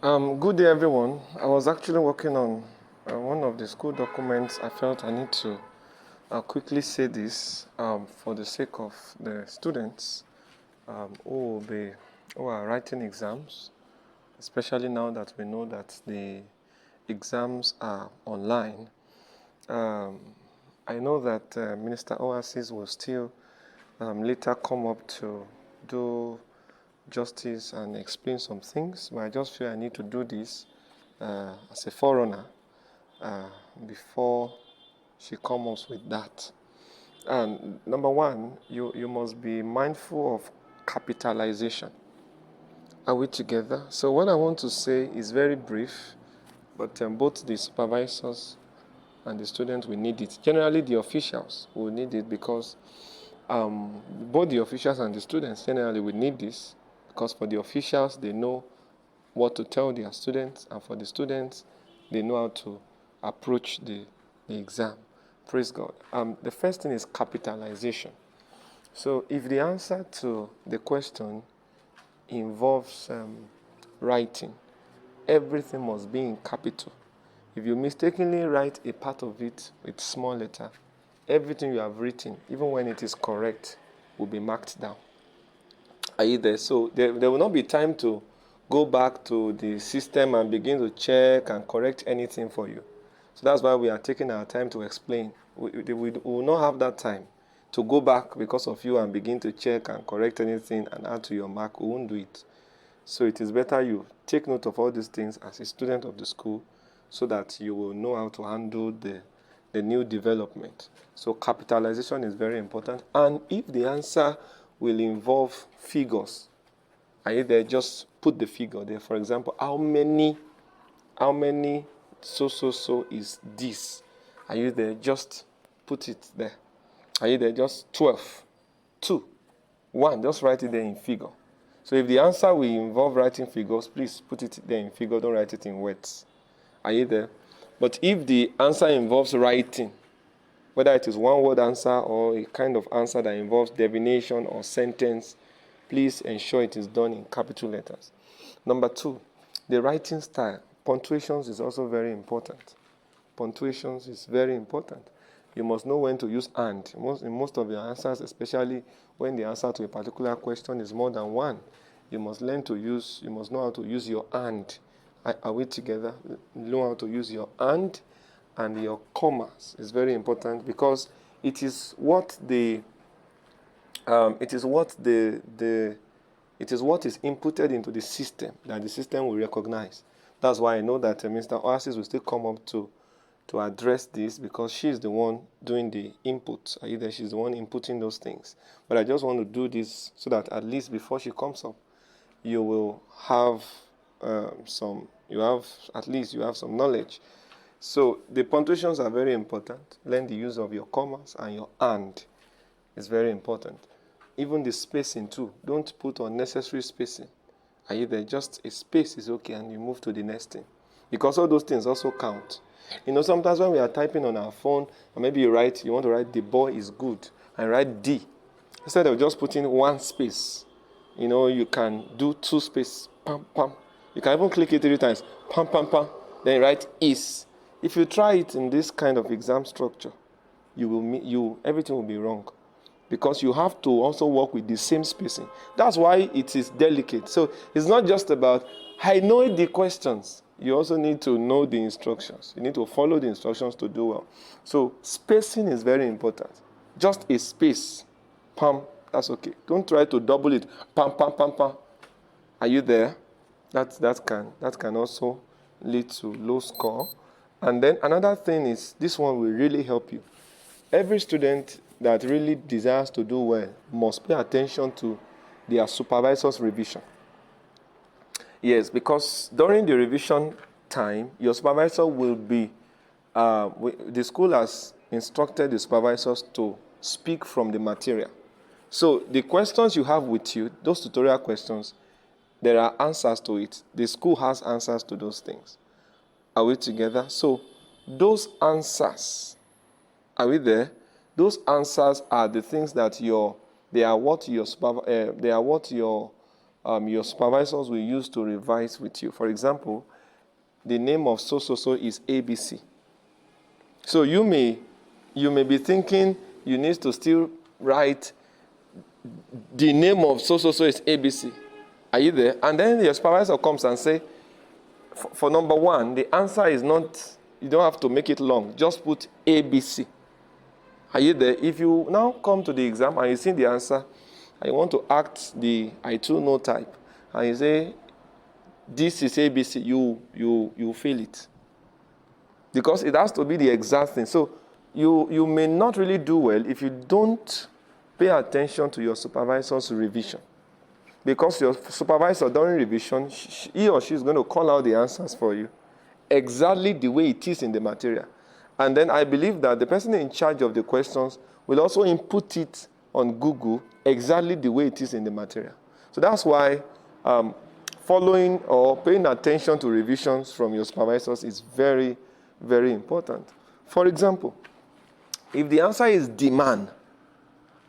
Good day, everyone. I was actually working on one of the school documents. I felt I need to quickly say this for the sake of the students who are writing exams, especially now that we know that the exams are online. I know that Minister Oasis will still later come up to do justice and explain some things, but I just feel I need to do this as a forerunner before she comes with that. And number one, you must be mindful of capitalization. Are we together? So what I want to say is very brief, but both the supervisors and the students will need it. Generally, the officials will need it because both the officials and the students generally will need this, because for the officials, they know what to tell their students, and for the students, they know how to approach the exam. Praise God. The first thing is capitalization. So if the answer to the question involves writing, everything must be in capital. If you mistakenly write a part of it with small letter, everything you have written, even when it is correct, will be marked down. Are you there? So there will not be time to go back to the system and begin to check and correct anything for you. So that's why we are taking our time to explain. We will not have that time to go back because of you and begin to check and correct anything and add to your mark. We won't do it. So it is better you take note of all these things as a student of the school so that you will know how to handle the new development. So capitalization is very important. And if the answer will involve figures, are you there? Just put the figure there. For example, how many so is this? Are you there? Just put it there. Are you there? Just 12, 2, 1. Just write it there in figure. So if the answer will involve writing figures, please put it there in figure. Don't write it in words. Are you there? But if the answer involves writing, whether it is one-word answer or a kind of answer that involves divination or sentence, please ensure it is done in capital letters. Number 2, the writing style. Punctuations is also very important. Punctuations is very important. You must know when to use and. In most of your answers, especially when the answer to a particular question is more than one, you must know how to use your and. Are we together? Know how to use your and your commas is very important because it is what is inputted into the system that the system will recognize. That's why I know that Mr. Oasis will still come up to address this because she's the one doing the input. Either she's the one inputting those things. But I just want to do this so that at least before she comes up, you will have some knowledge. So the punctuations are very important. Learn the use of your commas and your and is very important. Even the spacing too. Don't put unnecessary spacing. Are you there? Just a space is okay and you move to the next thing. Because all those things also count. Sometimes when we are typing on our phone, or maybe you want to write the boy is good, and write D. Instead of just putting one space, you can do 2 spaces, pam, pam. You can even click it 3 times, pam, pam, pam. Then write is. If you try it in this kind of exam structure, everything will be wrong. Because you have to also work with the same spacing. That's why it is delicate. So it's not just about, I know the questions. You also need to know the instructions. You need to follow the instructions to do well. So spacing is very important. Just a space, pam, that's okay. Don't try to double it, pam, pam, pam, pam. Are you there? That can also lead to low score. And then another thing is, this one will really help you. Every student that really desires to do well must pay attention to their supervisor's revision. Yes, because during the revision time, your supervisor will be, the school has instructed the supervisors to speak from the material. So the questions you have with you, those tutorial questions, there are answers to it. The school has answers to those things. Are we together? So those answers, are we there? Those answers are the things that your your supervisors will use to revise with you. For example, the name of so-so-so is ABC. So you may be thinking you need to still write the name of so-so-so is ABC. Are you there? And then your supervisor comes and say, for number one, the answer is not, you don't have to make it long. Just put ABC. Are you there? If you now come to the exam and you see the answer, and you want to act the I too know type, and you say, this is ABC, you fail it. Because it has to be the exact thing. So you may not really do well if you don't pay attention to your supervisor's revision. Because your supervisor during revision, he or she is going to call out the answers for you exactly the way it is in the material. And then I believe that the person in charge of the questions will also input it on Google exactly the way it is in the material. So that's why following or paying attention to revisions from your supervisors is very, very important. For example, if the answer is demand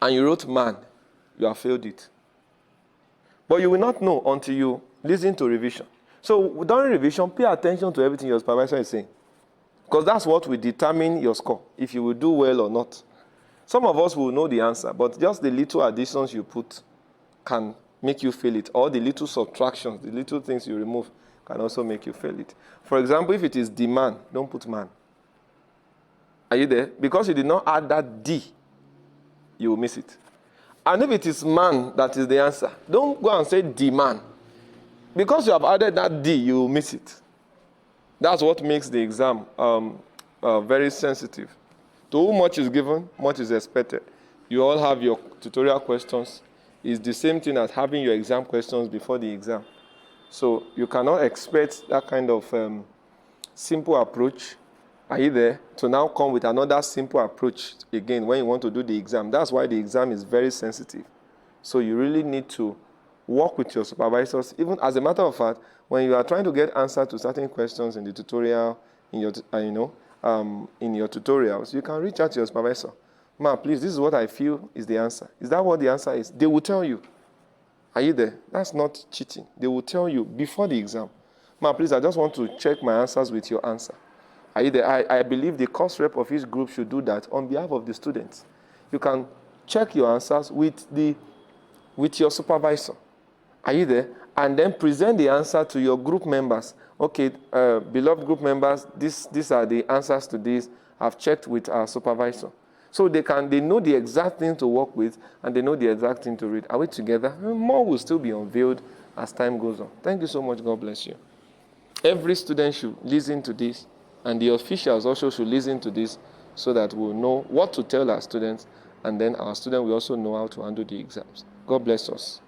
and you wrote man, you have failed it. But you will not know until you listen to revision. So during revision, pay attention to everything your supervisor is saying. Because that's what will determine your score, if you will do well or not. Some of us will know the answer, but just the little additions you put can make you fail it. Or the little subtractions, the little things you remove can also make you fail it. For example, if it is demand, don't put man. Are you there? Because you did not add that D, you will miss it. And if it is man that is the answer, don't go and say demand. Because you have added that D, you will miss it. That's what makes the exam very sensitive. To whom much is given, much is expected. You all have your tutorial questions. It's the same thing as having your exam questions before the exam. So you cannot expect that kind of simple approach. Are you there? To now come with another simple approach again when you want to do the exam. That's why the exam is very sensitive. So you really need to work with your supervisors. Even as a matter of fact, when you are trying to get answers to certain questions in the tutorial, in your tutorials, you can reach out to your supervisor. Ma, please, this is what I feel is the answer. Is that what the answer is? They will tell you. Are you there? That's not cheating. They will tell you before the exam. Ma, please, I just want to check my answers with your answer. Are you there? I believe the course rep of each group should do that on behalf of the students. You can check your answers with your supervisor. Are you there? And then present the answer to your group members. Okay, beloved group members, these are the answers to this. I've checked with our supervisor. So they know the exact thing to work with, and they know the exact thing to read. Are we together? More will still be unveiled as time goes on. Thank you so much. God bless you. Every student should listen to this, and the officials also should listen to this so that we'll know what to tell our students, and then our students will also know how to handle the exams. God bless us.